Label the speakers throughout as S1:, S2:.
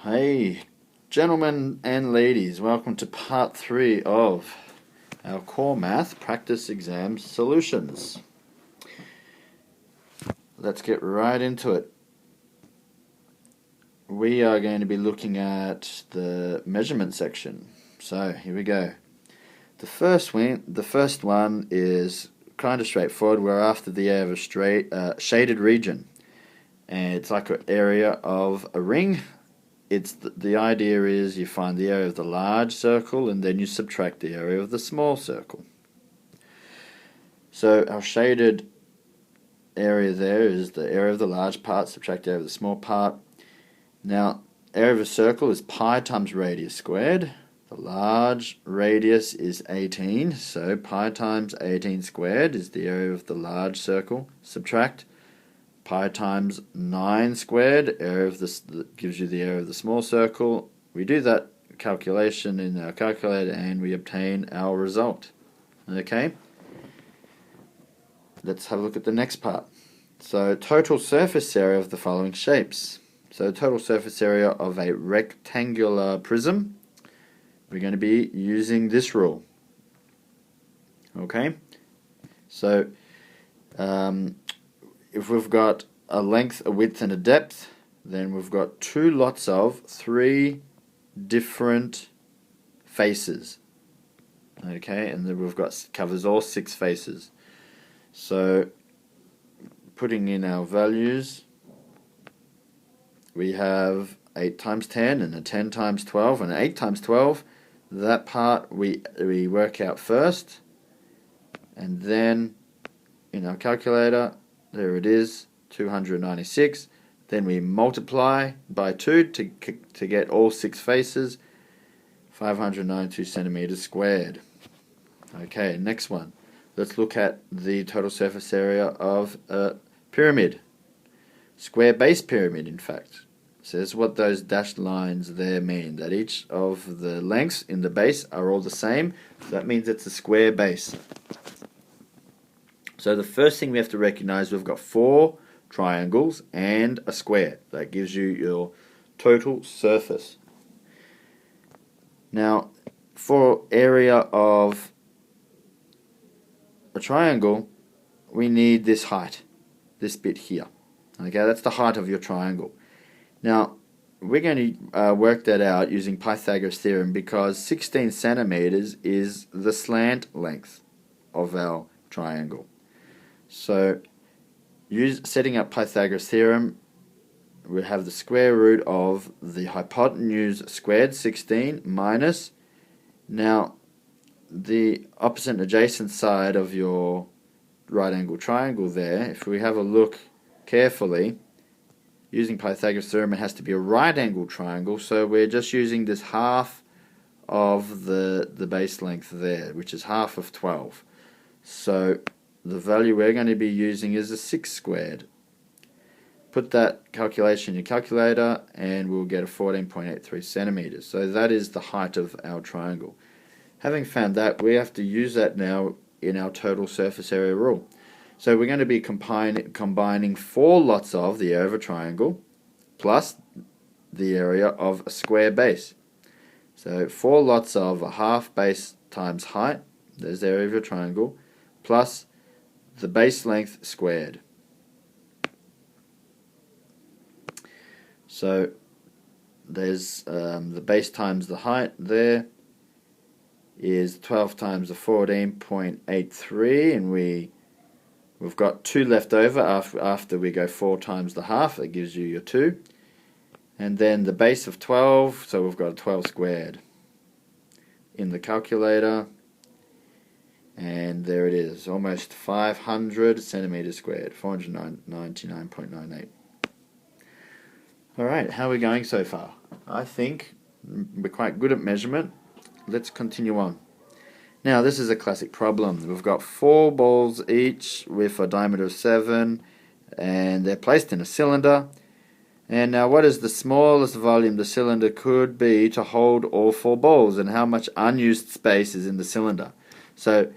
S1: Hey, gentlemen and ladies, welcome to part 3 of our core math practice exam solutions. Let's get right into it. We are going to be looking at the measurement section. So here we go. The first one is kind of straightforward. We're after the area of a shaded region, and it's like an area of a ring. It's the idea is you find the area of the large circle and then you subtract the area of the small circle. So our shaded area there is the area of the large part, subtract the area of the small part. Now, area of a circle is pi times radius squared. The large radius is 18, so pi times 18 squared is the area of the large circle. Subtract pi times 9 squared, area of this gives you the area of the small circle. We do that calculation in our calculator and we obtain our result. Okay? Let's have a look at the next part. So total surface area of the following shapes. So total surface area of a rectangular prism, we're going to be using this rule. Okay? So if we've got a length, a width, and a depth, then we've got two lots of 3 different faces. Okay, and then we've got covers all 6 faces. So putting in our values, we have 8 times 10 and a 10 times 12 and an 8 times 12. That part we work out first, and then in our calculator, there it is, 296. Then we multiply by 2 to get all 6 faces, 592 centimeters squared. Okay, next one. Let's look at the total surface area of a pyramid. Square base pyramid, in fact. Says what those dashed lines there mean, that each of the lengths in the base are all the same. So that means it's a square base. So the first thing we have to recognize, we've got 4 triangles and a square. That gives you your total surface. Now, for area of a triangle, we need this height, this bit here. Okay, that's the height of your triangle. Now, we're going to work that out using Pythagoras theorem because 16 centimeters is the slant length of our triangle. So, setting up Pythagoras theorem, we have the square root of the hypotenuse squared, 16, minus, now, the opposite and adjacent side of your right angle triangle there, if we have a look carefully, using Pythagoras theorem, it has to be a right angle triangle, so we're just using this half of the base length there, which is half of 12. So, the value we're going to be using is a 6 squared. Put that calculation in your calculator and we'll get a 14.83 centimeters. So that is the height of our triangle. Having found that, we have to use that now in our total surface area rule. So we're going to be combining 4 lots of the area of a triangle plus the area of a square base. So 4 lots of a half base times height, there's the area of a triangle, plus the base length squared. So there's the base times the height there is 12 times the 14.83, and we've got 2 left over after we go 4 times the half. That gives you your 2. And then the base of 12, so we've got a 12 squared in the calculator. And there it is, almost 500 centimeters squared, 499.98. Alright, how are we going so far? I think we're quite good at measurement. Let's continue on. Now, this is a classic problem. We've got 4 balls each with a diameter of 7, and they're placed in a cylinder. And now, what is the smallest volume the cylinder could be to hold all 4 balls, and how much unused space is in the cylinder? So,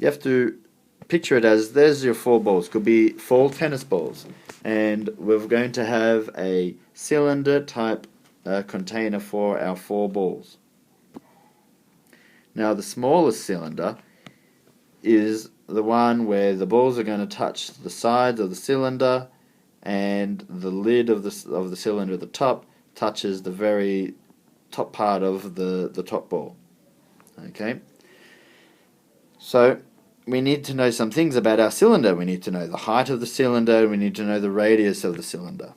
S1: you have to picture it as there's your 4 balls. Could be 4 tennis balls. And we're going to have a cylinder type container for our 4 balls. Now the smallest cylinder is the one where the balls are going to touch the sides of the cylinder, and the lid of the cylinder at the top touches the very top part of the top ball. Okay, so we need to know some things about our cylinder. We need to know the height of the cylinder, we need to know the radius of the cylinder.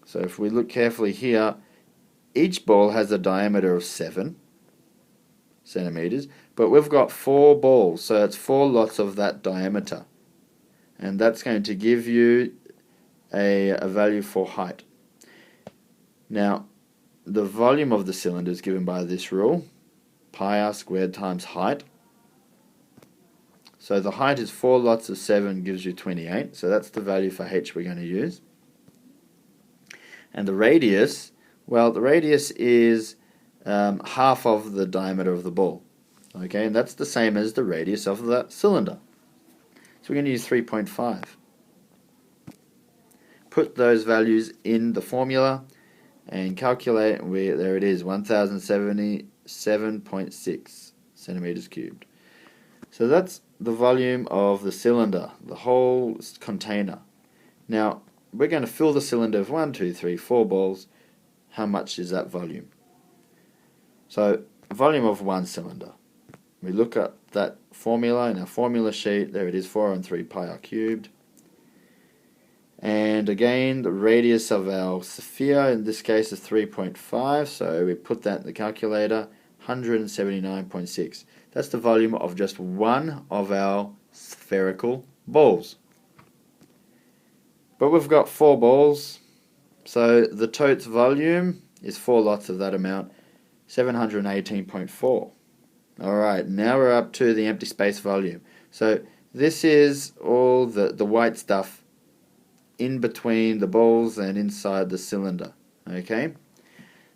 S1: So if we look carefully here, each ball has a diameter of 7 centimeters, but we've got 4 balls, so it's 4 lots of that diameter, and that's going to give you a value for height. Now the volume of the cylinder is given by this rule, pi r squared times height. So the height is 4 lots of 7 gives you 28, so that's the value for h we're going to use. And the radius, well, the radius is half of the diameter of the ball. Okay, and that's the same as the radius of the cylinder. So we're going to use 3.5. Put those values in the formula and calculate. There it is, 1077.6 centimeters cubed. So that's the volume of the cylinder, the whole container. Now we're going to fill the cylinder with 1, 2, 3, 4 balls. How much is that volume? So volume of one cylinder. We look at that formula in our formula sheet. There it is, 4 and 3 pi r cubed. And again, the radius of our sphere in this case is 3.5, so we put that in the calculator, 179.6. That's the volume of just one of our spherical balls. But we've got 4 balls, so the totes volume is 4 lots of that amount, 718.4. Alright, now we're up to the empty space volume. So this is all the white stuff in between the balls and inside the cylinder. Okay,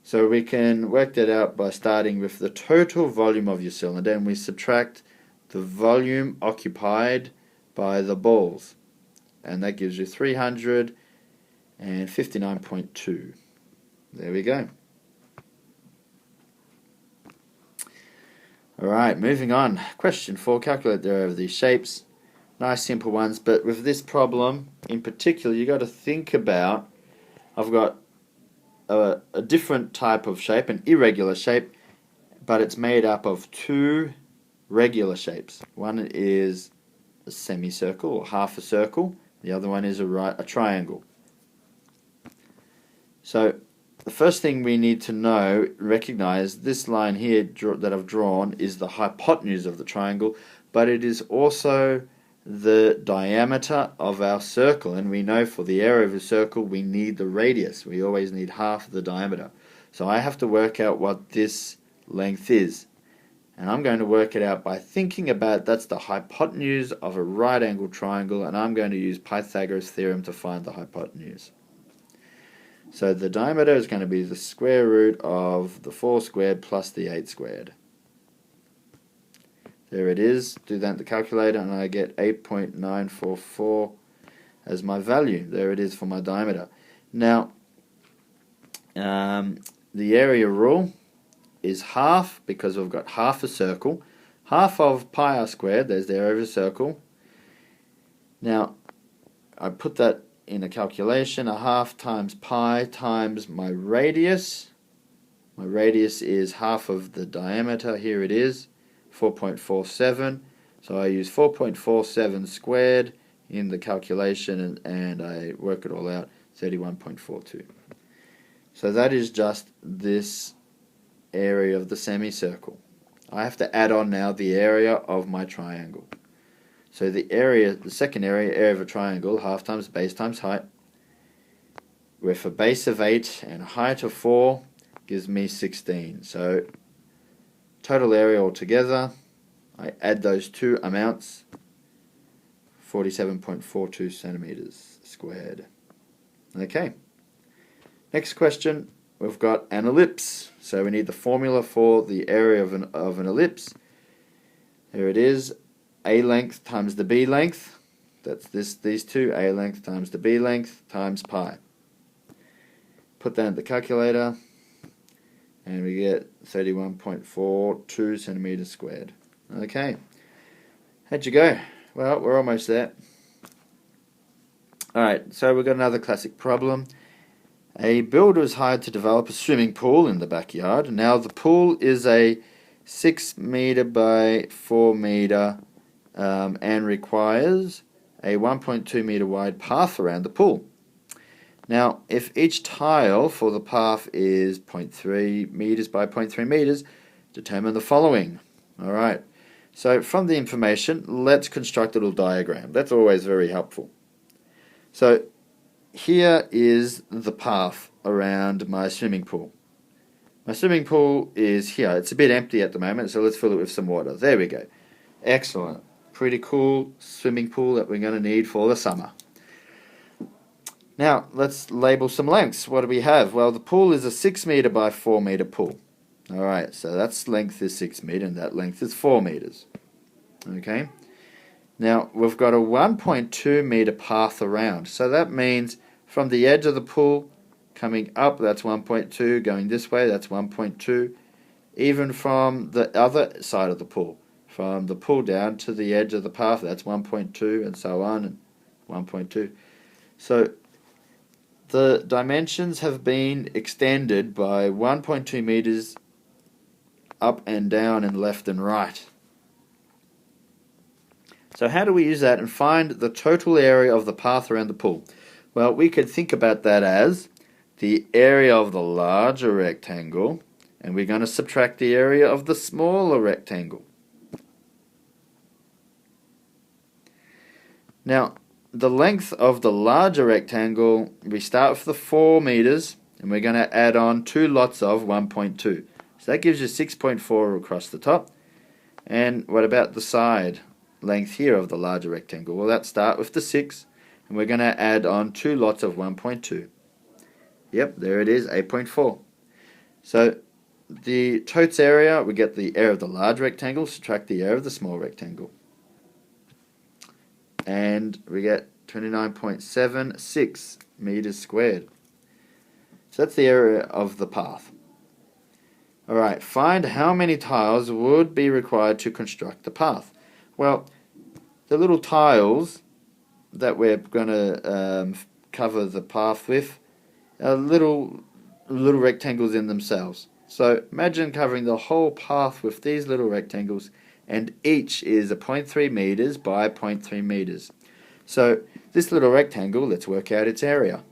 S1: so we can work that out by starting with the total volume of your cylinder, and we subtract the volume occupied by the balls, and that gives you 359.2. There we go. Alright, moving on. Question 4. Calculate the area of these shapes. Nice simple ones, but with this problem in particular, you got to think about, I've got a different type of shape, an irregular shape, but it's made up of 2 regular shapes. One is a semicircle or half a circle, the other one is a triangle. So the first thing we need to recognize this line here that I've drawn is the hypotenuse of the triangle, but it is also the diameter of our circle, and we know for the area of a circle we need the radius. We always need half the diameter. So I have to work out what this length is, and I'm going to work it out by thinking about that's the hypotenuse of a right angled triangle, and I'm going to use Pythagoras' theorem to find the hypotenuse. So the diameter is going to be the square root of the 4 squared plus the 8 squared. There it is. Do that in the calculator and I get 8.944 as my value. There it is for my diameter. Now, the area rule is half, because we've got half a circle. Half of pi r squared, there's the area of a circle. Now, I put that in a calculation, a half times pi times my radius. My radius is half of the diameter, here it is, 4.47. So I use 4.47 squared in the calculation and I work it all out, 31.42. So that is just this area of the semicircle. I have to add on now the area of my triangle. So the second area of a triangle, half times base times height, with a base of 8 and a height of 4, gives me 16. So total area altogether, I add those two amounts, 47.42 centimeters squared. Okay. Next question, we've got an ellipse. So we need the formula for the area of an ellipse. There it is. A length times the B length, that's these two, A length times the B length times pi. Put that in the calculator, and we get 31.42 centimeters squared. Okay, how'd you go? Well, we're almost there. Alright, so we've got another classic problem. A builder is hired to develop a swimming pool in the backyard. Now the pool is a 6 meter by 4 meter and requires a 1.2 meter wide path around the pool. Now, if each tile for the path is 0.3 meters by 0.3 meters, determine the following. Alright, so from the information, let's construct a little diagram. That's always very helpful. So, here is the path around my swimming pool. My swimming pool is here. It's a bit empty at the moment, so let's fill it with some water. There we go. Excellent. Pretty cool swimming pool that we're going to need for the summer. Now, let's label some lengths. What do we have? Well, the pool is a 6 meter by 4 meter pool. Alright, so that's length is 6 meter and that length is 4 meters. Okay. Now, we've got a 1.2 meter path around. So that means from the edge of the pool coming up, that's 1.2. Going this way, that's 1.2. Even from the other side of the pool, from the pool down to the edge of the path, that's 1.2 and so on, and 1.2. So the dimensions have been extended by 1.2 meters up and down and left and right. So how do we use that and find the total area of the path around the pool? Well, we could think about that as the area of the larger rectangle, and we're going to subtract the area of the smaller rectangle. Now, the length of the larger rectangle, we start with the 4 meters, and we're going to add on 2 lots of 1.2. So that gives you 6.4 across the top. And what about the side length here of the larger rectangle? Well, let's start with the 6, and we're going to add on 2 lots of 1.2. Yep, there it is, 8.4. So the totes area, we get the area of the large rectangle, subtract the area of the small rectangle. And we get 29.76 meters squared. So that's the area of the path. Alright, find how many tiles would be required to construct the path. Well, the little tiles that we're going to cover the path with are little rectangles in themselves. So imagine covering the whole path with these little rectangles, and each is a 0.3 meters by 0.3 meters. So this little rectangle, let's work out its area.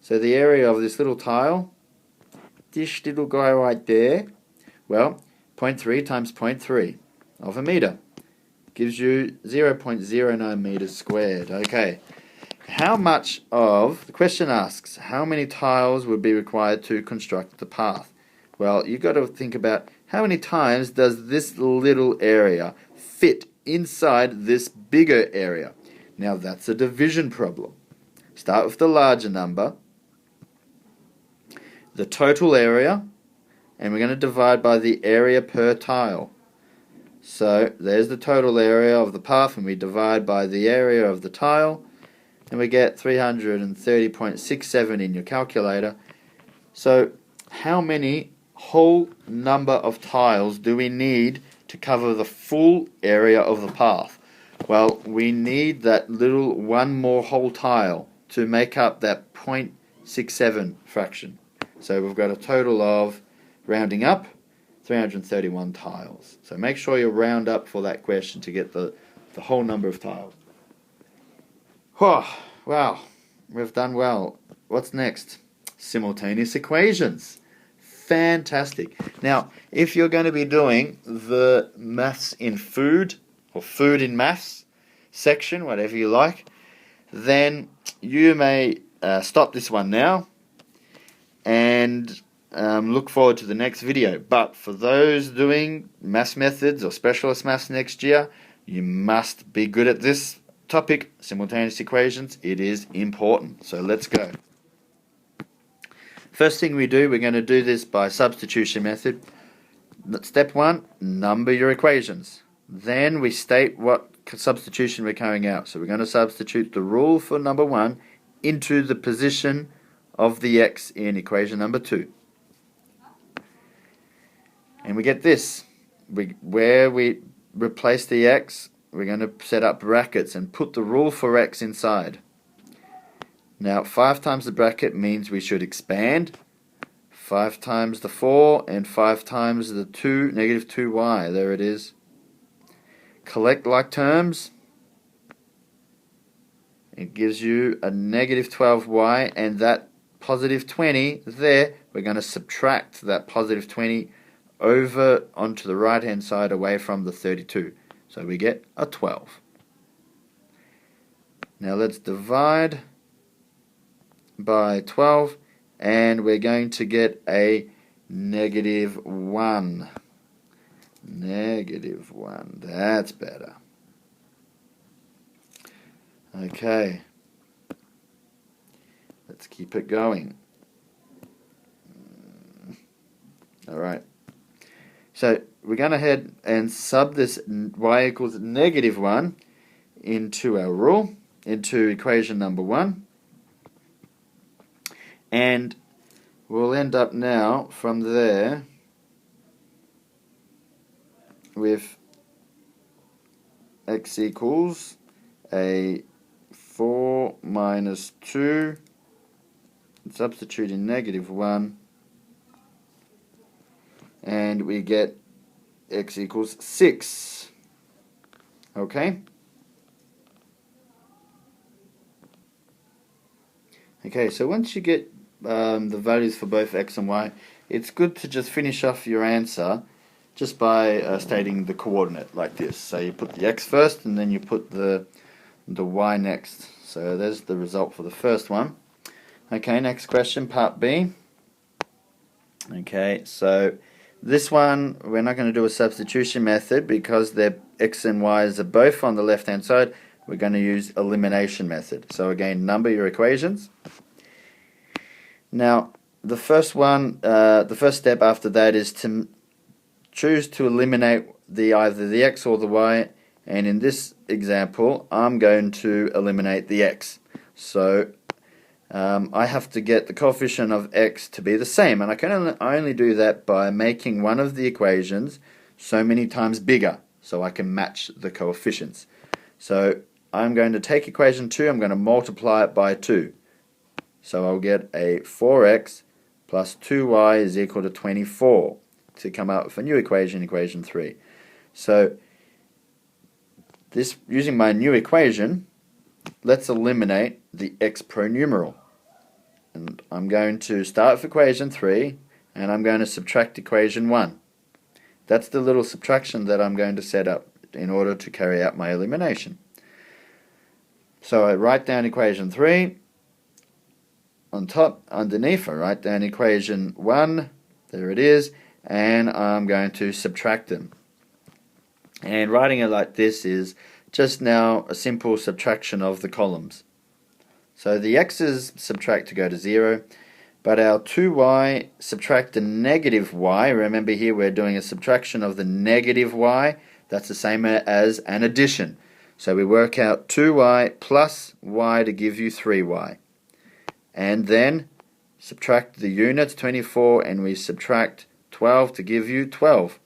S1: So the area of this little tile, this little guy right there, well, 0.3 times 0.3 of a meter gives you 0.09 meters squared. Okay, how much of, the question asks, how many tiles would be required to construct the path? Well, you've got to think about how many times does this little area fit inside this bigger area. Now that's a division problem. Start with the larger number, the total area, and we're going to divide by the area per tile. So there's the total area of the path, and we divide by the area of the tile, and we get 330.67 in your calculator. So how many whole number of tiles do we need to cover the full area of the path? Well, we need that little one more whole tile to make up that 0.67 fraction. So we've got a total of, rounding up, 331 tiles. So make sure you round up for that question to get the whole number of tiles. Oh, wow, we've done well. What's next? Simultaneous equations. Fantastic. Now, if you're going to be doing the maths in food, or food in maths section, whatever you like, then you may stop this one now and look forward to the next video. But for those doing maths methods or specialist maths next year, you must be good at this topic, simultaneous equations. It is important. So let's go. First thing we do, we're going to do this by substitution method. Step 1, number your equations. Then we state what substitution we're carrying out. So we're going to substitute the rule for number 1 into the position of the x in equation number 2. And we get this. Where we replace the x, we're going to set up brackets and put the rule for x inside. Now 5 times the bracket means we should expand. 5 times the 4 and 5 times the 2, negative 2y. There it is. Collect like terms. It gives you a negative 12y, and that positive 20 there, we're going to subtract that positive 20 over onto the right hand side away from the 32. So we get a 12. Now let's divide by 12, and we're going to get a negative 1. Negative 1. That's better. Okay. Let's keep it going. Alright. So we're going to head and sub this y equals negative 1 into our rule, into equation number 1. And we'll end up now from there with x equals a 4 minus 2, substitute in negative 1, and we get x equals 6. Okay? Okay, so once you get the values for both x and y, it's good to just finish off your answer just by stating the coordinate like this. So you put the x first and then you put the y next. So there's the result for the first one. Okay, next question, part B. Okay, so this one we're not going to do a substitution method because their x and y's are both on the left hand side. We're going to use elimination method. So again, number your equations. Now the first one, the first step after that is to choose to eliminate either the x or the y, and in this example I'm going to eliminate the x. So I have to get the coefficient of x to be the same, and I can only do that by making one of the equations so many times bigger so I can match the coefficients. So I'm going to take equation 2, I'm going to multiply it by 2. So I'll get a 4x plus 2y is equal to 24 to come out with a new equation, equation 3. So this, using my new equation, let's eliminate the x pronumeral. And I'm going to start with equation 3 and I'm going to subtract equation 1. That's the little subtraction that I'm going to set up in order to carry out my elimination. So I write down equation 3. On top, underneath, I write down equation 1. There it is. And I'm going to subtract them. And writing it like this is just now a simple subtraction of the columns. So the x's subtract to go to 0, but our 2y subtract the negative y. Remember here we're doing a subtraction of the negative y. That's the same as an addition. So we work out 2y plus y to give you 3y. And then subtract the units, 24, and we subtract 12 to give you 12.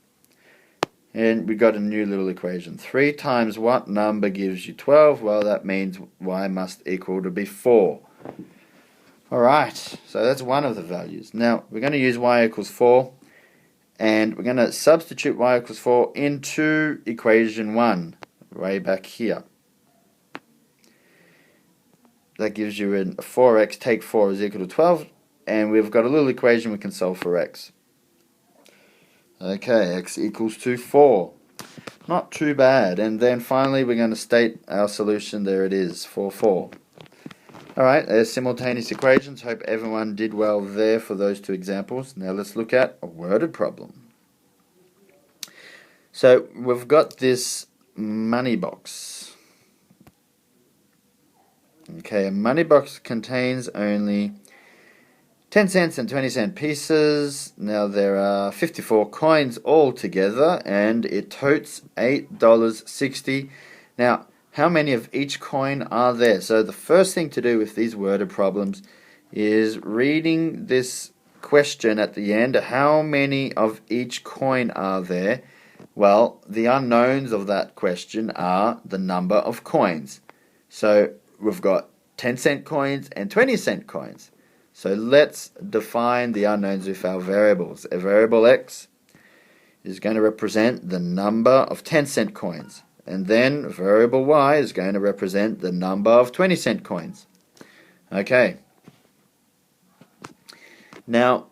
S1: And we got a new little equation. 3 times what number gives you 12? Well, that means y must equal to be 4. Alright, so that's one of the values. Now, we're going to use y equals 4, and we're going to substitute y equals 4 into equation 1, way back here. That gives you a 4x, take 4 is equal to 12, and we've got a little equation we can solve for x. Okay, x equals to 4. Not too bad. And then finally we're going to state our solution. There it is, 4. Alright, there's simultaneous equations. Hope everyone did well there for those two examples. Now let's look at a worded problem. So we've got this money box. Okay, a money box contains only 10 cents and 20 cent pieces. Now there are 54 coins all together, and it totes $8.60. Now, how many of each coin are there? So the first thing to do with these worded problems is reading this question at the end, how many of each coin are there? Well, the unknowns of that question are the number of coins. So we've got 10-cent coins and 20-cent coins. So let's define the unknowns with our variables. A variable x is going to represent the number of 10-cent coins. And then variable y is going to represent the number of 20-cent coins. Okay. Now,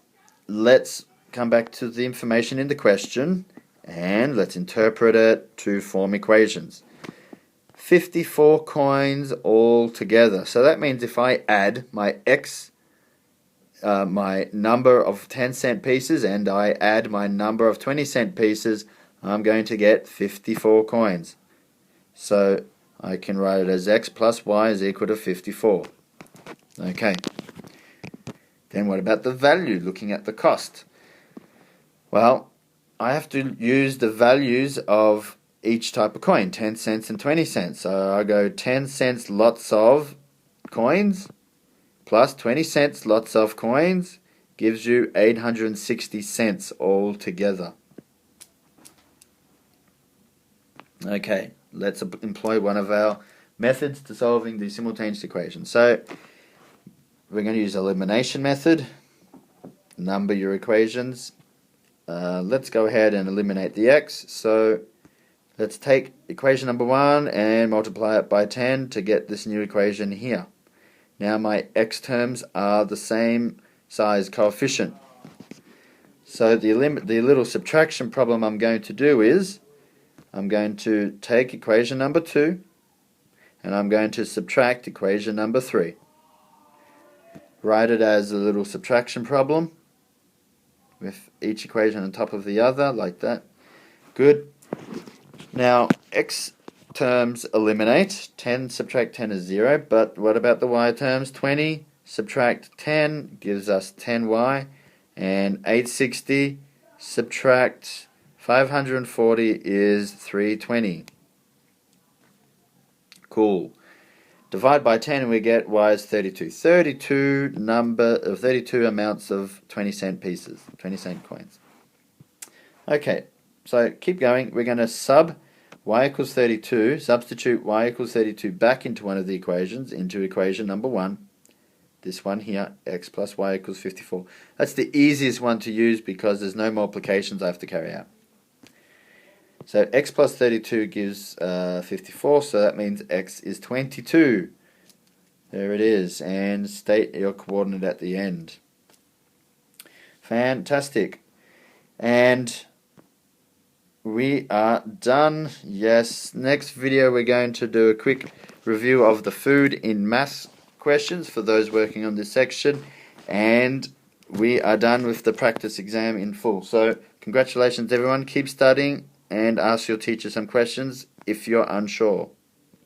S1: let's come back to the information in the question and let's interpret it to form equations. 54 coins all together. So that means if I add my x, my number of 10-cent pieces, and I add my number of 20-cent pieces, I'm going to get 54 coins. So I can write it as x plus y is equal to 54. Okay. Then what about the value, looking at the cost? Well, I have to use the values of each type of coin, 10 cents and 20 cents. So I go 10 cents lots of coins plus 20 cents lots of coins gives you 860 cents all together. Okay, let's employ one of our methods to solving the simultaneous equation. So we're going to use elimination method, number your equations. Let's go ahead and eliminate the x. So let's take equation number 1 and multiply it by 10 to get this new equation here. Now my x terms are the same size coefficient. So the little subtraction problem I'm going to do is I'm going to take equation number 2 and I'm going to subtract equation number 3. Write it as a little subtraction problem with each equation on top of the other, like that. Good. Now, x terms eliminate. 10 subtract 10 is 0, but what about the y terms? 20 subtract 10 gives us 10y, and 860 subtract 540 is 320. Cool. Divide by 10 and we get y is 32. 32 amounts of 20-cent pieces, 20-cent coins. Okay, so keep going. We're going to sub y equals 32, substitute y equals 32 back into one of the equations, into equation number 1. This one here, x plus y equals 54. That's the easiest one to use because there's no multiplications I have to carry out. So x plus 32 gives 54, so that means x is 22. There it is, and state your coordinate at the end. Fantastic. And we are done. Yes, next video we're going to do a quick review of the food in maths questions for those working on this section, and we are done with the practice exam in full. So congratulations everyone, keep studying and ask your teacher some questions if you're unsure.